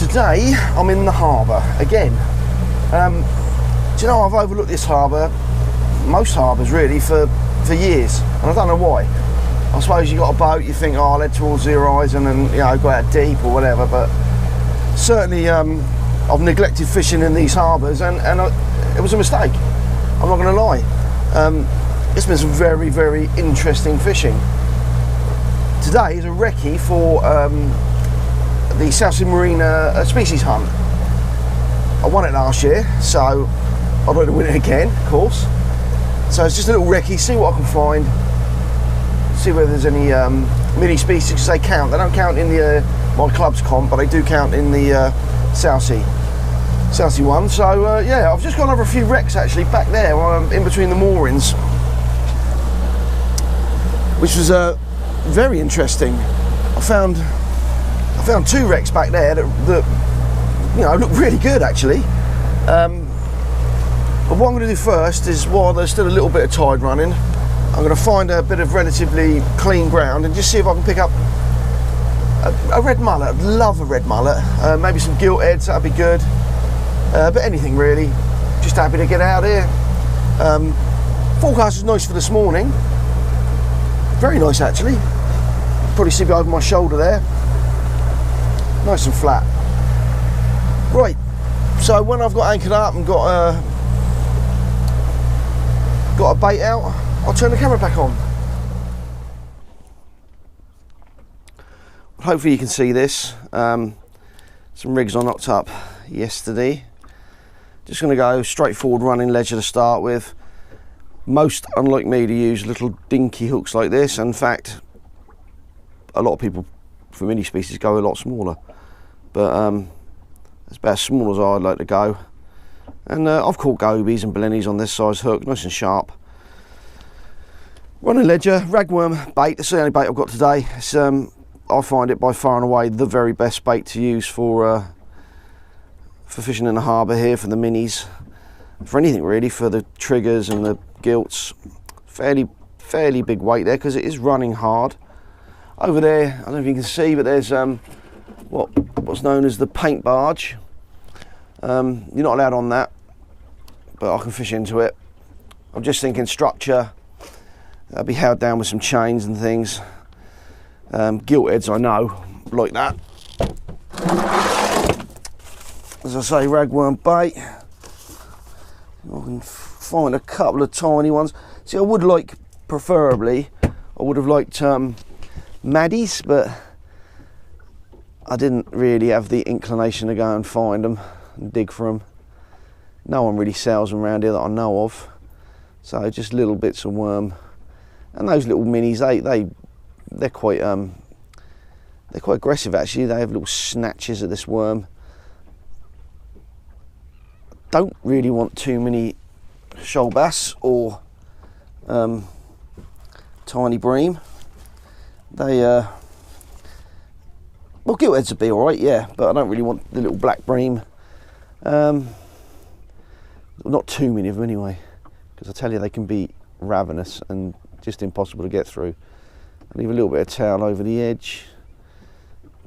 today I'm in the harbour again. Do you know, I've overlooked this harbour, most harbours really, for years, and I don't know why. I suppose you got a boat, you think, oh, I'll head towards the horizon and, you know, go out deep or whatever, but certainly I've neglected fishing in these harbours, and it was a mistake, I'm not going to lie. It's been some very, very interesting fishing. Today is a recce for the South Sea Marine species hunt. I won it last year, so I'd like to win it again, of course. So it's just a little recce, see what I can find, see whether there's any mini species, because they count. They don't count in the my club's comp, but they do count in the South Sea one. So yeah, I've just gone over a few wrecks actually back there, in between the moorings, which was very interesting. I found 2 wrecks back there that you know, look really good actually. But what I'm going to do first is, while there's still a little bit of tide running, I'm going to find a bit of relatively clean ground and just see if I can pick up a red mullet. I'd love a red mullet, maybe some gilt heads, that'd be good, but anything really. Just happy to get out here. Forecast is nice for this morning, very nice actually. Probably see me over my shoulder there, nice and flat. Right, so when I've got anchored up and got a bait out, I'll turn the camera back on. Hopefully you can see this. Some rigs I knocked up yesterday. Just going to go straightforward running ledger to start with. Most, unlike me, to use little dinky hooks like this. In fact, a lot of people for mini species go a lot smaller, but it's about as small as I'd like to go. And I've caught gobies and blennies on this size hook, nice and sharp. Running ledger, ragworm bait, that's the only bait I've got today. It's, I find it by far and away the very best bait to use for fishing in the harbour here, for the minis, for anything really, for the triggers and the gilts. Fairly big weight there, because it is running hard. Over there, I don't know if you can see, but there's what's known as the paint barge. You're not allowed on that, but I can fish into it. I'm just thinking structure, that'll be held down with some chains and things. Gilt heads, I know, like that. As I say, ragworm bait. I can find a couple of tiny ones. See, I would like, preferably, I would have liked maddies, but I didn't really have the inclination to go and find them and dig for them. No one really sells them around here that I know of, so just little bits of worm. And those little minis, they're quite aggressive actually. They have little snatches of this worm. Don't really want too many shoal bass or tiny bream. They well, gilt heads would be all right, yeah, but I don't really want the little black bream. Not too many of them anyway, because I tell you, they can be ravenous and just impossible to get through. I'll leave a little bit of towel over the edge,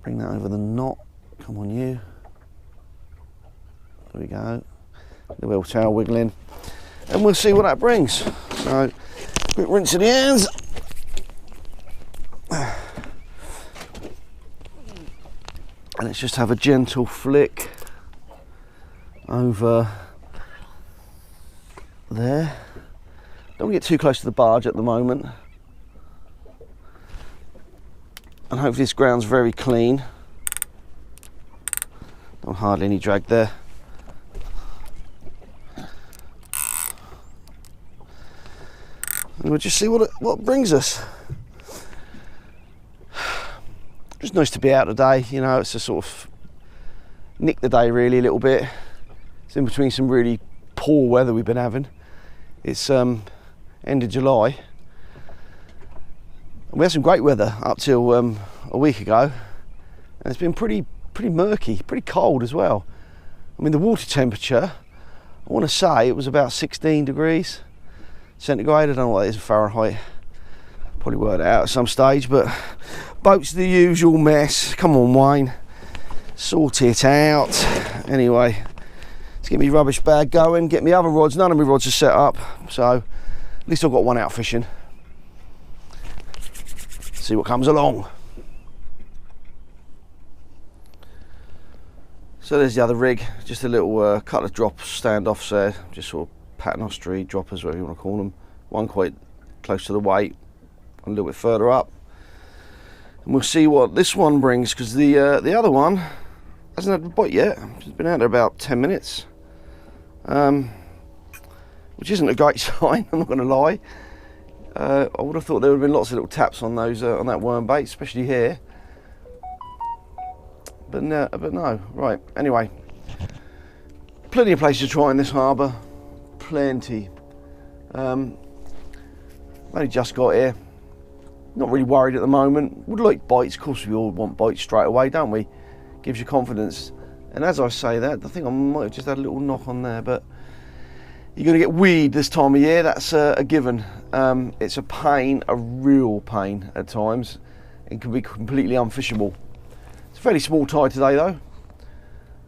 bring that over the knot. Come on, you. There we go. A little towel wiggling, and we'll see what that brings. So, quick rinse of the hands. And let's just have a gentle flick over there. Don't get too close to the barge at the moment. And hopefully this ground's very clean. Not hardly any drag there. And we'll just see what brings us. Just nice to be out today, you know, it's a sort of nick the day really a little bit. It's in between some really poor weather we've been having. It's end of July. And we had some great weather up till a week ago. And it's been pretty murky, pretty cold as well. I mean, the water temperature, I want to say it was about 16 degrees centigrade. I don't know what that is in Fahrenheit. Probably worked it out at some stage, but boat's the usual mess. Come on, Wayne. sort it out. Anyway, let's get my rubbish bag going, get my other rods. None of my rods are set up, so at least I've got one out fishing. See what comes along. So there's the other rig, just a little couple of drops, standoffs there, just sort of paternostery droppers, whatever you want to call them. One quite close to the weight, a little bit further up. And we'll see what this one brings, because the other one hasn't had a bite yet. It's been out there about 10 minutes, which isn't a great sign, I'm not going to lie. I would have thought there would have been lots of little taps on those on that worm bait, especially here. But no, right, anyway. Plenty of places to try in this harbour. Plenty. Only just got here. Not really worried at the moment. Would like bites, of course we all want bites straight away, don't we? Gives you confidence. And as I say that, I think I might have just had a little knock on there, but you're going to get weed this time of year, that's a given. It's a pain, a real pain at times. It can be completely unfishable. It's a fairly small tide today though.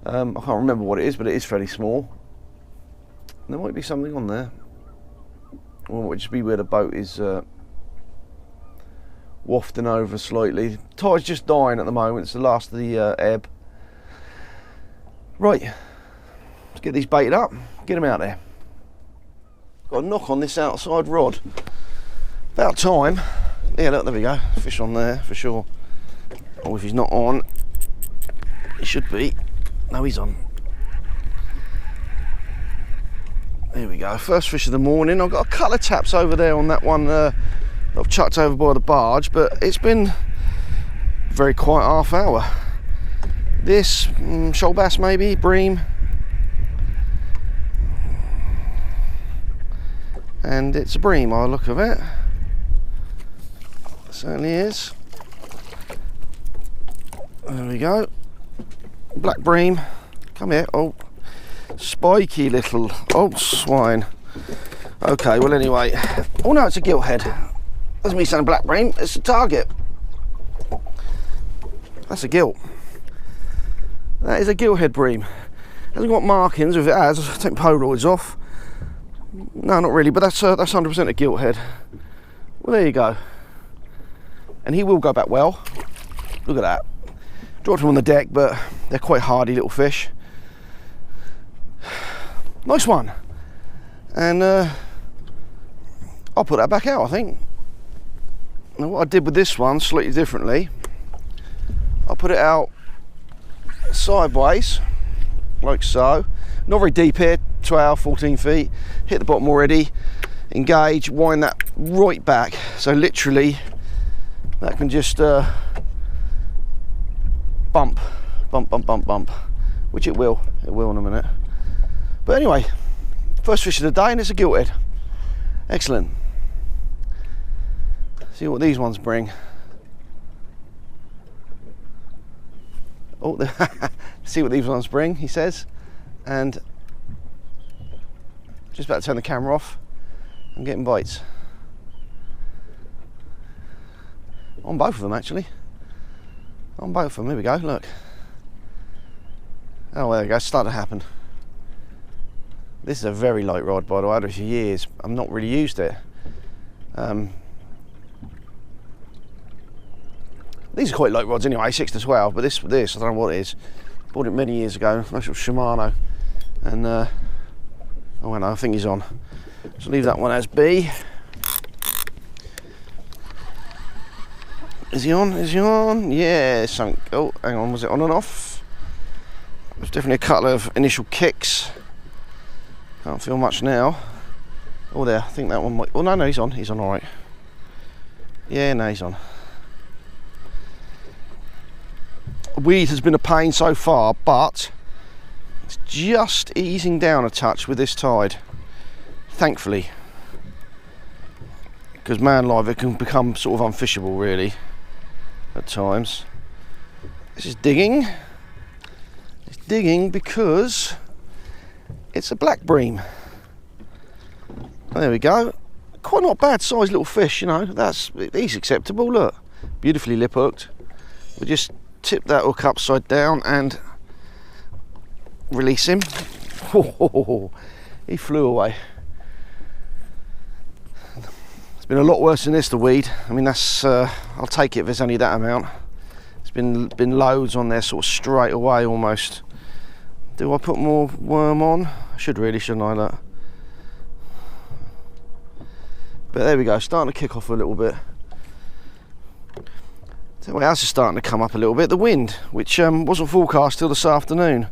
I can't remember what it is, but it is fairly small. There might be something on there. Or it might just be where the boat is wafting over slightly. The tide's just dying at the moment, it's the last of the ebb. Right, let's get these baited up, get them out there. Got a knock on this outside rod. About time. Yeah, look, there we go. Fish on there for sure. Or if he's not on, he should be. No, he's on. There we go. First fish of the morning. I've got a couple of taps over there on that one I've chucked over by the barge, but it's been a very quiet half hour. This shoal bass maybe, bream. And it's a bream by the look of it. It certainly is. There we go. Black bream. Come here. Oh, spiky little old swine. Okay, well anyway. Oh no, it's a gilthead. That's me saying black bream. It's a target. That's a gilt. That is a gilthead bream. Hasn't got markings. If it has, I'll take Polaroids off. No, not really, but that's 100% a gilthead. Well, there you go. And he will go back well. Look at that. Dropped him on the deck, but they're quite hardy little fish. Nice one. And I'll put that back out, I think. Now what I did with this one, slightly differently, I'll put it out sideways, like so. Not very deep here, 12, 14 feet. Hit the bottom already, engage, wind that right back. So literally, that can just bump, which it will in a minute. But anyway, first fish of the day, and it's a gilthead. Excellent. See what these ones bring. Oh, see what these ones bring, he says. And just about to turn the camera off. I'm getting bites. On both of them, actually. On both of them, here we go, look. Oh, there we go, it's starting to happen. This is a very light rod, by the way. I've had it for years. I've not really used it. These are quite light rods anyway, 6 to 12, but this, I don't know what it is. Bought it many years ago, nice little Shimano. And, oh no, I think he's on. So leave that one as B. Is he on? Is he on? Yeah, oh, hang on, was it on and off? There's definitely a couple of initial kicks. Can't feel much now. Oh, there, I think that one might. Oh, no, he's on all right. Yeah, no, he's on. Weed has been a pain so far, but it's just easing down a touch with this tide, thankfully. Because man live, it can become sort of unfishable, really, at times. This is digging. It's digging because it's a black bream. There we go. Quite not bad sized little fish, you know. He's acceptable. Look, beautifully lip hooked. We're just tip that hook upside down and release him. Oh, he flew away. It's been a lot worse than this, the weed. I mean, that's I'll take it if there's only that amount. It's been loads on there sort of straight away almost. Do I put more worm on? I should really, shouldn't I? Look. But there we go, starting to kick off a little bit. So what else is starting to come up a little bit? The wind, which wasn't forecast till this afternoon.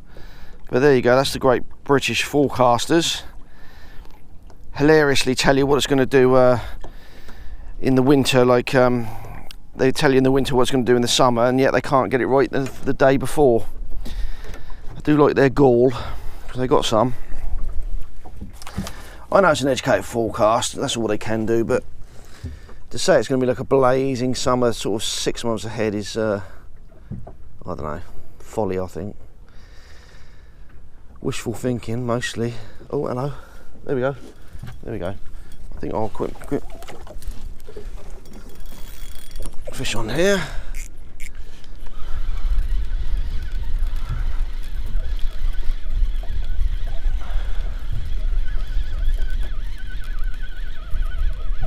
But there you go, that's the great British forecasters. Hilariously tell you what it's going to do in the winter, like they tell you in the winter what it's going to do in the summer, and yet they can't get it right the day before. I do like their gall, because they got some. I know it's an educated forecast, that's all they can do, but to say it's going to be like a blazing summer sort of 6 months ahead is, I don't know, folly, I think. Wishful thinking, mostly. Oh, hello. There we go. There we go. I think I'll quit fish on here.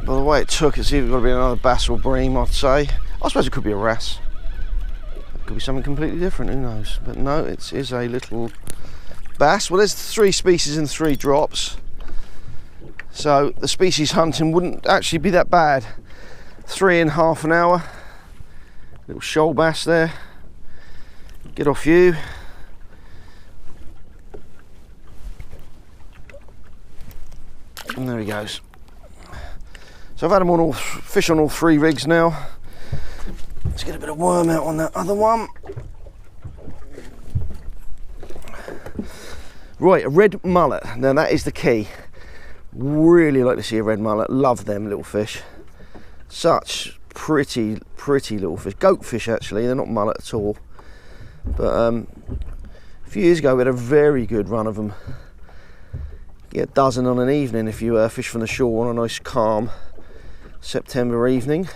By the way it took, it's either got to be another bass or bream, I'd say. I suppose it could be a wrasse. It could be something completely different, who knows. But no, it is a little bass. Well, there's 3 species and 3 drops. So the species hunting wouldn't actually be that bad. 3 in half an hour. Little shoal bass there. Get off you. And there he goes. So I've had them on all, fish on all 3 rigs now. Let's get a bit of worm out on that other one. Right, a red mullet. Now that is the key. Really like to see a red mullet. Love them little fish. Such pretty little fish. Goat fish actually, they're not mullet at all. But a few years ago we had a very good run of them. You get a dozen on an evening if you fish from the shore on a nice calm September evening.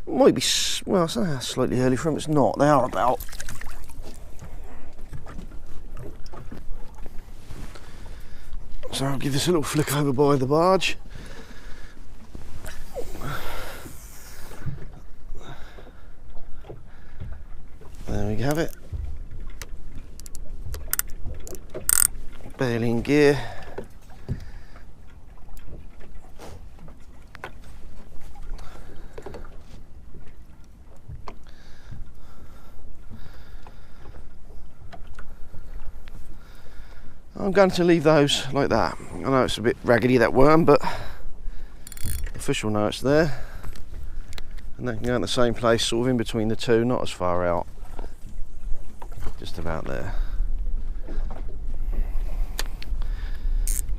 Might be, well, it's slightly early for them, it's not. They are about. So I'll give this a little flick over by the barge. There we have it. Barely in gear. I'm going to leave those like that. I know it's a bit raggedy, that worm, but the fish will know it's there. And they can go in the same place, sort of in between the two, not as far out. Just about there.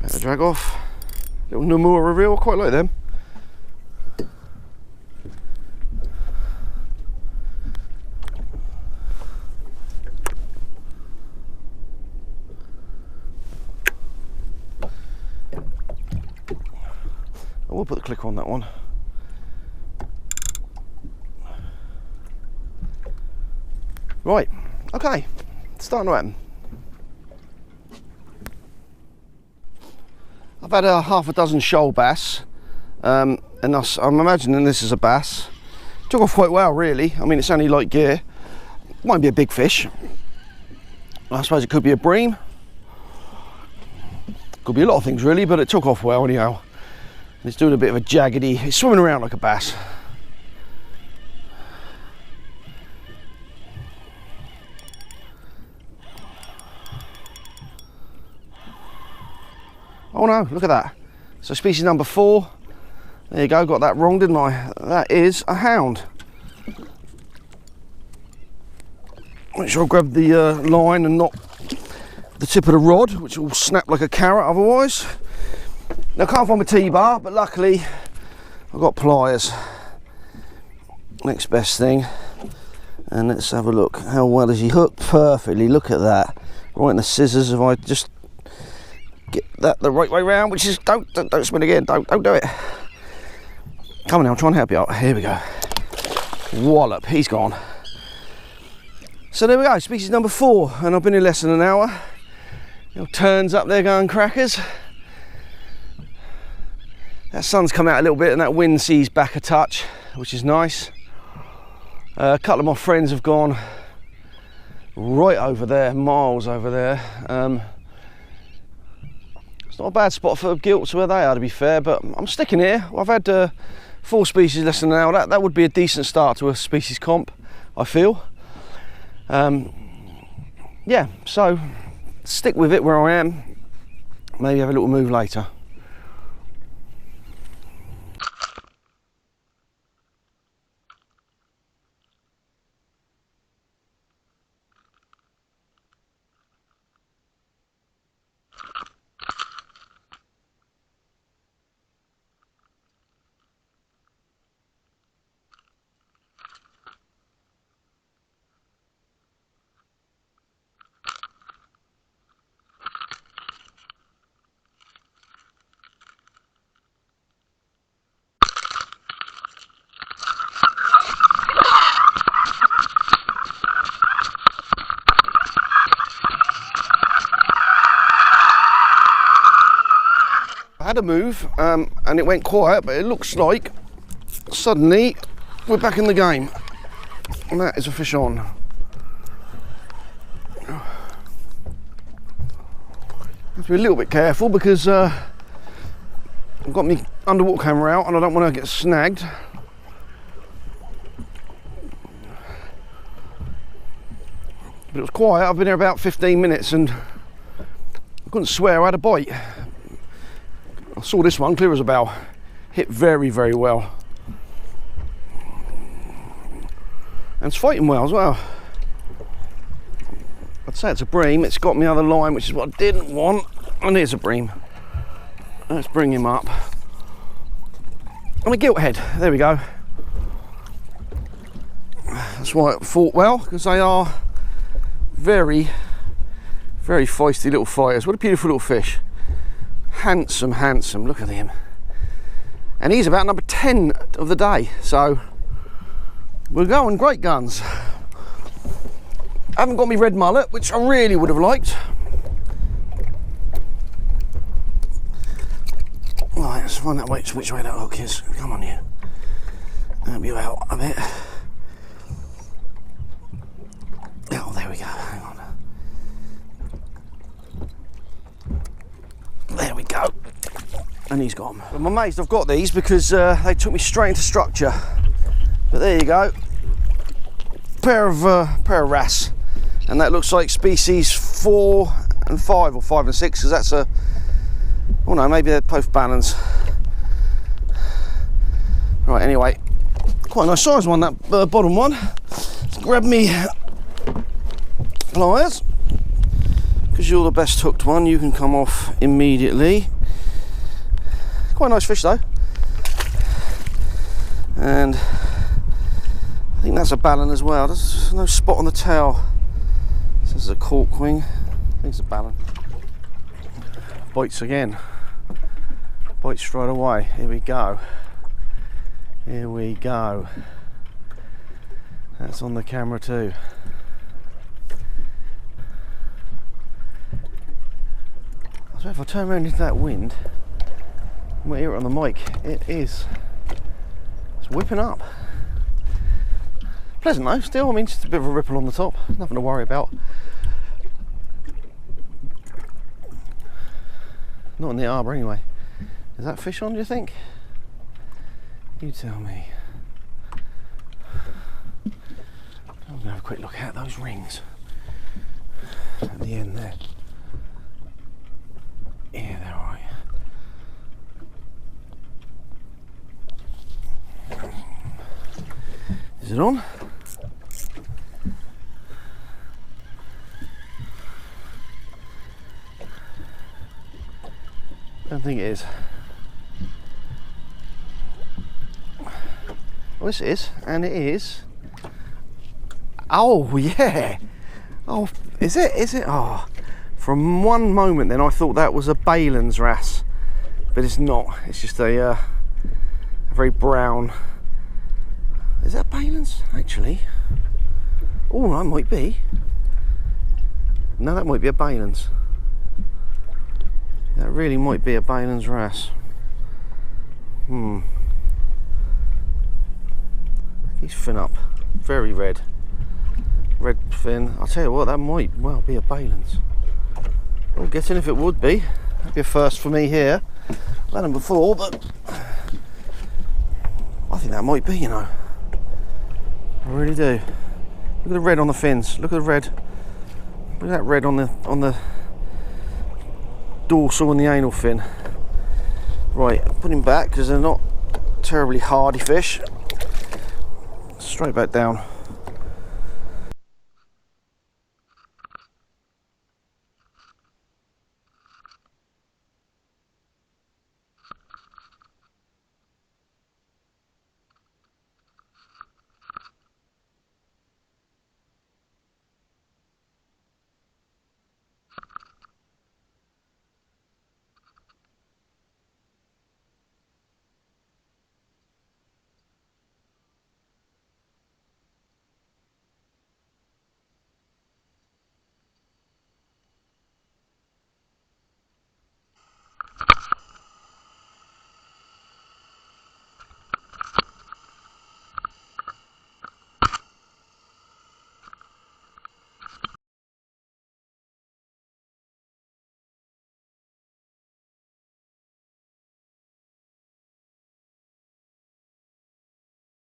Better drag off. Little Nomura reel, quite like them. I will put the clicker on that one. Right, okay, starting to happen. I've had half a dozen shoal bass, and I'm imagining this is a bass. Took off quite well, really. I mean, it's only light gear. Might be a big fish. I suppose it could be a bream. Could be a lot of things, really, but it took off well anyhow. It's doing a bit of a jaggedy, it's swimming around like a bass. Oh no, look at that. So species number 4. There you go, got that wrong, didn't I? That is a hound. Make sure I grab the line and not the tip of the rod, which will snap like a carrot otherwise. Now I can't find my T-bar, but luckily I've got pliers. Next best thing. And let's have a look. How well is he hooked? Perfectly, look at that. Right in the scissors, if I just get that the right way round, which is, don't spin again, don't do it. Come on now, I'm trying to help you out. Here we go. Wallop, he's gone. So there we go, species number 4, and I've been here less than an hour. Little turns up there going crackers. That sun's come out a little bit and that wind sees back a touch, which is nice. A couple of my friends have gone right over there, miles over there. It's not a bad spot for gilts where they are, to be fair, but I'm sticking here. I've had 4 species less than an hour. That would be a decent start to a species comp, I feel. Yeah, so stick with it where I am. Maybe have a little move later. I had a move and it went quiet, but it looks like suddenly we're back in the game, and that is a fish on. I have to be a little bit careful because I've got my underwater camera out and I don't want to get snagged. But it was quiet. I've been here about 15 minutes and I couldn't swear I had a bite. I saw this one clear as a bell, hit very, very well, and it's fighting well as well. I'd say it's a bream. It's got me other line, which is what I didn't want, and here's a bream. Let's bring him up. And a gilt head, there we go. That's why it fought well, because they are very, very feisty little fighters. What a beautiful little fish. Handsome, handsome, look at him. And he's about number 10 of the day, so we're going great guns. I haven't got me red mullet, which I really would have liked. Right, let's find out which way that hook is. Come on, you. Help you out a bit. Oh, there we go, hang on. There we go, and he's gone. I'm amazed I've got these because they took me straight into structure. But there you go, pair of wrasse, and that looks like species 4 and 5, or 5 and 6, because that's a. Oh no, maybe they're both ballons. Right, anyway, quite a nice size one, that bottom one. Let's grab me pliers. Because you're the best hooked one, you can come off immediately. Quite a nice fish though. And I think that's a ballon as well. There's no spot on the tail. This is a cork wing. I think it's a ballon. Bites again. Bites straight away. Here we go. Here we go. That's on the camera too. So if I turn around into that wind, you might hear it on the mic. It's whipping up. Pleasant though, still. I mean, just a bit of a ripple on the top. Nothing to worry about. Not in the harbour anyway. Is that fish on, do you think? You tell me. I'm going to have a quick look at those rings at the end there. Yeah, they're alright. Is it on? I don't think it is. Well, this is, and it is. Oh, yeah. Oh, is it? Is it? Oh. From one moment then I thought that was a Balin's wrasse, but it's not. It's just a very brown. Is that Balin's actually? Oh, that might be. No, that might be a Balin's. That really might be a Balin's wrasse. He's fin up. Very red. Red fin. I'll tell you what, that might well be a Balin's. I'll get in if it would be. That'd be a first for me here. I've had them before, but I think that might be, you know. I really do. Look at the red on the fins. Look at the red. Look at that red on the dorsal and the anal fin. Right, I'll put him back because they're not terribly hardy fish. Straight back down.